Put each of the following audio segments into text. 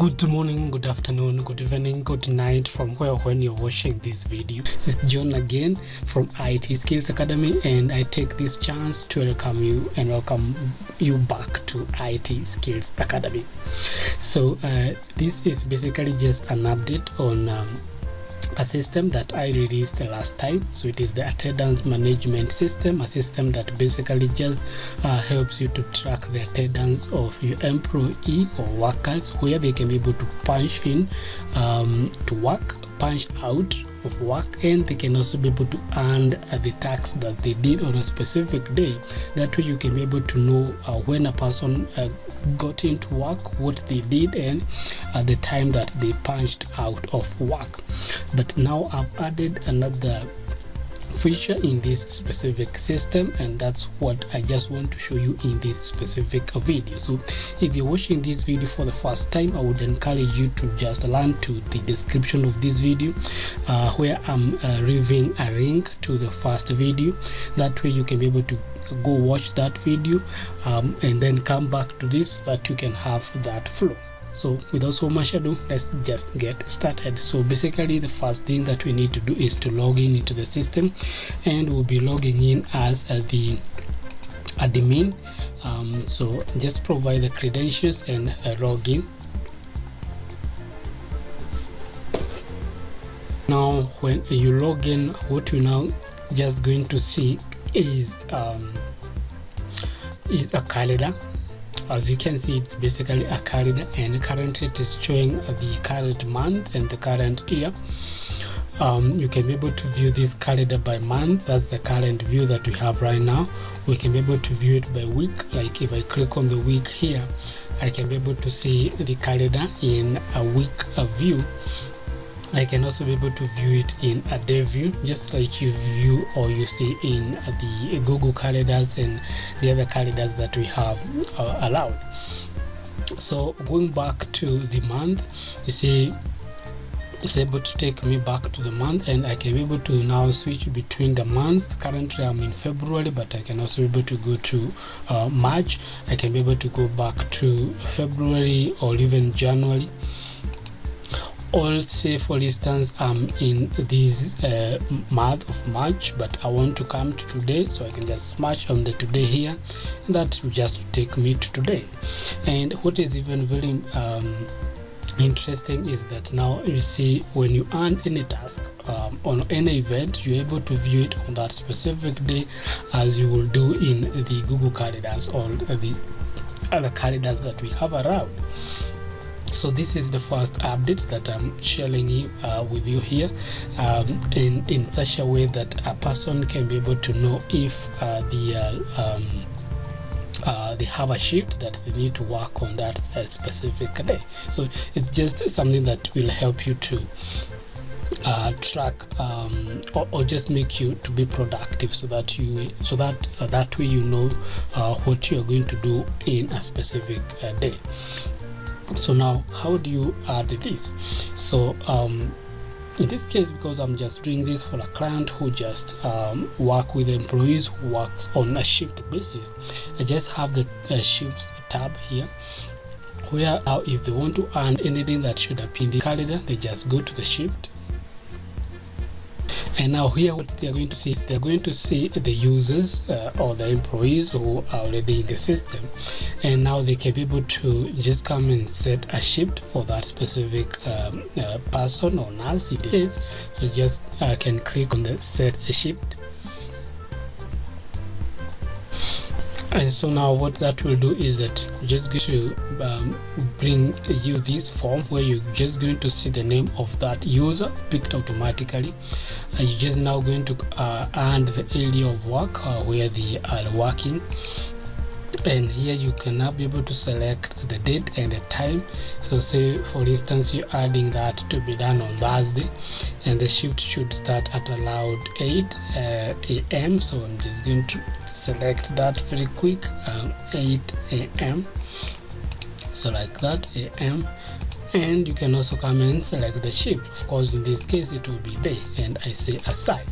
Good morning, good afternoon, good evening, good night from when you're watching this video. It's John again from IT Skills Academy, and I take this chance to welcome you back to IT Skills Academy. So this is basically just an update on a system that I released the last time. So it is the attendance management system, a system that basically just helps you to track the attendance of your employee or workers, where they can be able to punch in to work, punch out of work, and they can also be able to earn the tax that they did on a specific day. That way you can be able to know when a person got into work, what they did, and the time that they punched out of work. But now I've added another feature in this specific system, and that's what I just want to show you in this specific video. So if you're watching this video for the first time, I would encourage you to just learn to the description of this video where I'm leaving a link to the first video. That way you can be able to go watch that video and then come back to this so that you can have that flow. So without so much ado, let's just get started. So basically the first thing that we need to do is to log in into the system, and we'll be logging in as the admin. So just provide the credentials and log in. Now when you log in, what you're now just going to see is a calendar. As you can see, it's basically a calendar, and currently it is showing the current month and the current year. You can be able to view this calendar by month. That's the current view that we have right now. We can be able to view it by week. Like if I click on the week here, I can be able to see the calendar in a week view. I can also be able to view it in a day view, just like you view or you see in the Google calendars and the other calendars that we have allowed. So going back to the month, you see it's able to take me back to the month, and I can be able to now switch between the months. Currently I'm in February, but I can also be able to go to March. I can be able to go back to February or even January. Or say for instance I'm in this month of March, but I want to come to today, so I can just smash on the today here, and that will just take me to today. And what is even very interesting is that now you see when you earn any task on any event, you're able to view it on that specific day, as you will do in the Google calendars or the other calendars that we have around. So this is the first update that I'm sharing with you here, in such a way that a person can be able to know if they have a shift that they need to work on that specific day. So it's just something that will help you to track or just make you to be productive, so that that way you know what you're going to do in a specific day. So now how do you add this? So in this case, because I'm just doing this for a client who just work with employees who works on a shift basis, I just have the shifts tab here, where if they want to earn anything that should appear in the calendar, they just go to the shift. And now here what they're going to see is they're going to see the users or the employees who are already in the system, and now they can be able to just come and set a shift for that specific person or nurse it is. So just can click on the set a shift. And so now what that will do is that just going to bring you this form where you're just going to see the name of that user picked automatically, and you're just now going to earn the area of work where they are working. And here you can now be able to select the date and the time. So say for instance you're adding that to be done on Thursday, and the shift should start at allowed 8 a.m. so I'm just going to select that very quick, 8 a.m. so like that, a.m. and you can also come and select the shift. Of course in this case it will be day, and I say assign.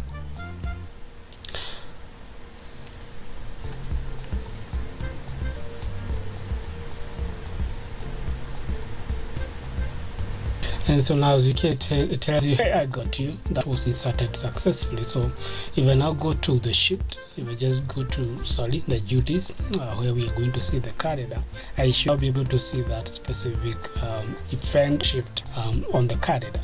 And so now as you can tell, it tells you, hey, I got you, that was inserted successfully. So if I now go to the shift, if I just go to the duties, where we are going to see the calendar, I should be able to see that specific event shift on the calendar.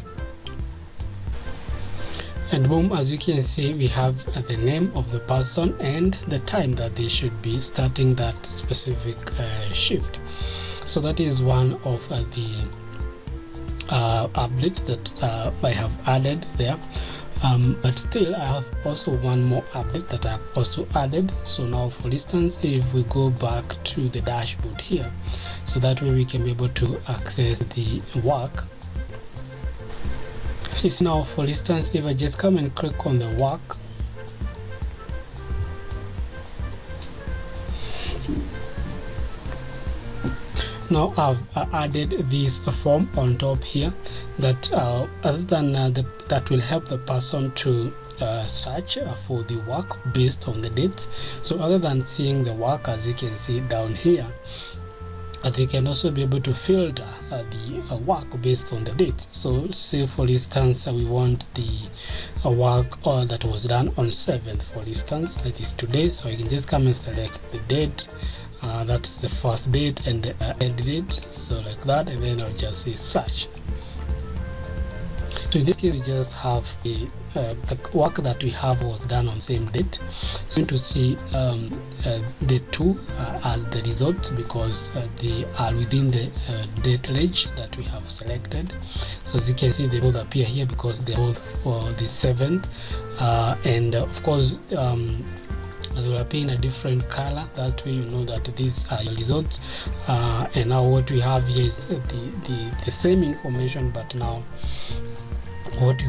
And boom, as you can see, we have the name of the person and the time that they should be starting that specific shift. So that is one of the updates that I have added there. But still, I have also one more update that I have also added. So now, for instance, if we go back to the dashboard here, so that way we can be able to access the work. It's now, for instance, if I just come and click on the work, now I've added this form on top here that other than that will help the person to search for the work based on the date. So other than seeing the work, as you can see down here, they can also be able to filter the work based on the date. So say for instance we want the work that was done on 7th, for instance, that is today. So I can just come and select the date, that's the first date and the end date, so like that, and then I'll just say search. So in this case we just have the work that we have was done on same date. So to see the two as the results, because they are within the date range that we have selected. So as you can see, they both appear here because they're both for the 7th, and of course they will appear in a different color. That way you know that these are your results. And now what we have here is the same information, but now what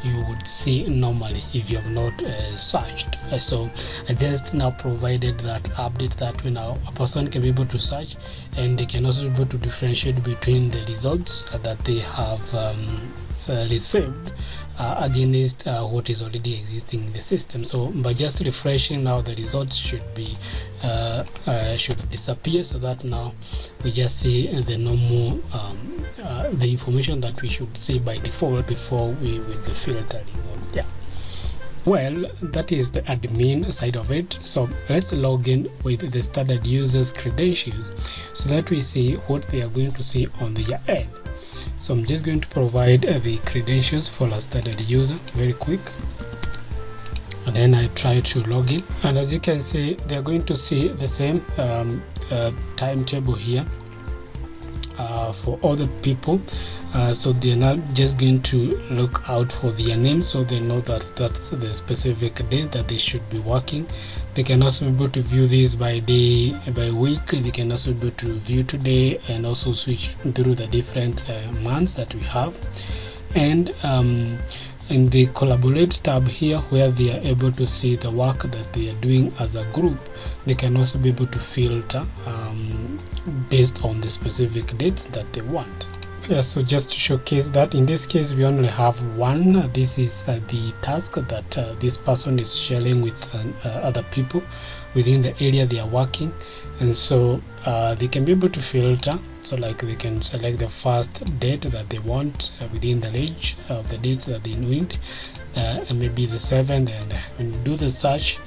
you would see normally if you have not searched. So I just now provided that update that way now a person can be able to search, and they can also be able to differentiate between the results that they have received against what is already existing in the system. So by just refreshing now, the results should be should disappear, so that now we just see the normal the information that we should see by default before we with the filtering. Yeah, well, that is the admin side of it. So let's log in with the standard users credentials so that we see what they are going to see on their end. So I'm just going to provide the credentials for a standard user very quick, and then I try to log in, and as you can see, they're going to see the same timetable here for other people. So they're not just going to look out for their name, so they know that that's the specific date that they should be working. They can also be able to view this by day, by week. They can also be able to view today and also switch through the different months that we have. And in the collaborate tab here, where they are able to see the work that they are doing as a group, they can also be able to filter based on the specific dates that they want. Yeah, so just to showcase that, in this case we only have one. This is the task that this person is sharing with other people within the area they are working, and so they can be able to filter. So like they can select the first date that they want within the range of the dates that they need, and maybe the 7th, and when you do the search,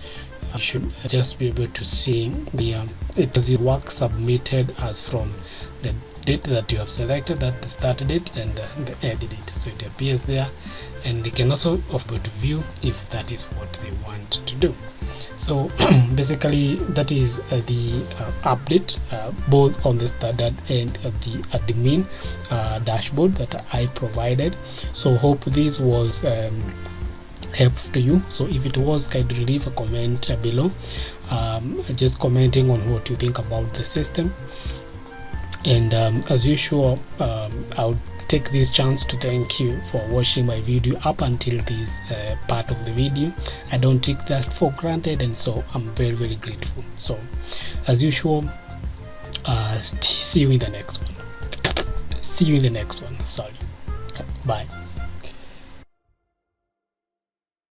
you should just be able to see the it does work submitted as from the date that you have selected, that the start date and the end date. So it appears there, and they can also be able to view if that is what they want to do. So basically that is the update both on the standard and the admin dashboard that I provided. So hope this was helpful to you. So if it was, kindly leave a comment below, just commenting on what you think about the system. And as usual, I'll take this chance to thank you for watching my video up until this part of the video. I don't take that for granted, and so I'm very, very grateful. So as usual, see you in the next one. Sorry, bye.